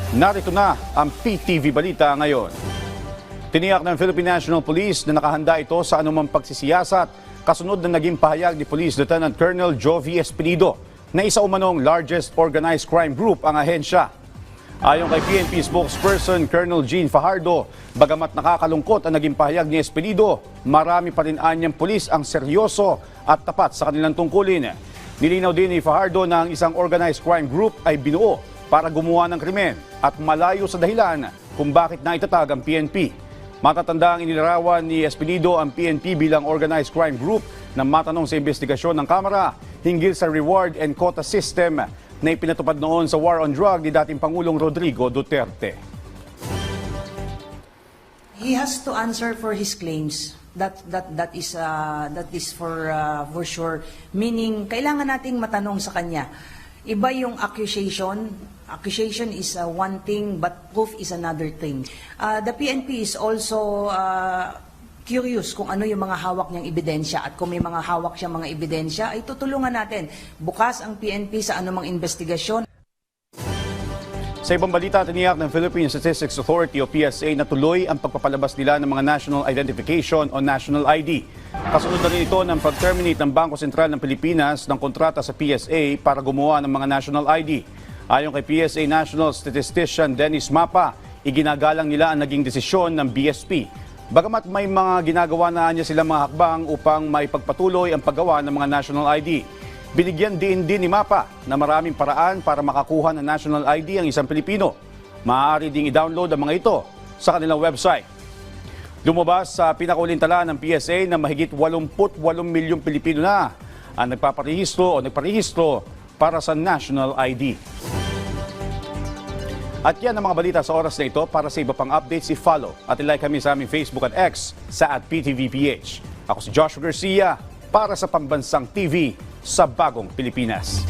Narito na ang PTV Balita ngayon. Tiniyak ng Philippine National Police na nakahanda ito sa anumang pagsisiyasat kasunod na naging pahayag ni Police Lieutenant Colonel Jovi Espinido na isa umanong largest organized crime group ang ahensya. Ayon kay PNP spokesperson Colonel Jean Fajardo, bagamat nakakalungkot ang naging pahayag ni Espinido, marami pa rin anyang pulis ang seryoso at tapat sa kanilang tungkulin. Nilinaw din ni Fajardo na ang isang organized crime group ay binuo para gumawa ng krimen at malayo sa dahilan kung bakit naitatag ang PNP. Matatandang inilarawan ni Espinido ang PNP bilang organized crime group na matanong sa investigasyon ng Kamara hinggil sa reward and quota system na ipinatupad noon sa war on drug ni dating Pangulong Rodrigo Duterte. He has to answer for his claims. That is for sure. Meaning, kailangan nating matanong sa kanya. Iba yung accusation. Accusation is one thing, but proof is another thing. The PNP is also curious kung ano yung mga hawak niyang ebidensya, at kung may mga hawak siyang mga ebidensya, ay tutulungan natin. Bukas ang PNP sa anumang investigasyon. Sa ibang balita, tiniyak ng Philippine Statistics Authority o PSA na tuloy ang pagpapalabas nila ng mga National Identification o National ID. Kasunod na rin ito ng pag-terminate ng Bangko Sentral ng Pilipinas ng kontrata sa PSA para gumawa ng mga National ID. Ayon kay PSA National Statistician Dennis Mapa, iginagalang nila ang naging desisyon ng BSP. Bagamat may mga ginagawa na niya silang mga hakbang upang maipagpatuloy ang paggawa ng mga National ID. Binigyan din ni Mapa na maraming paraan para makakuha ng National ID ang isang Pilipino. Maaari ding i-download ang mga ito sa kanilang website. Lumabas sa pinakauling tala ng PSA na mahigit 88 milyong Pilipino na ang nagparehistro para sa National ID. At yan ang mga balita sa oras na ito. Para sa iba pang updates, i-follow at i-like kami sa aming Facebook at X sa @PTVPH. Ako si Joshua Garcia para sa Pambansang TV sa Bagong Pilipinas.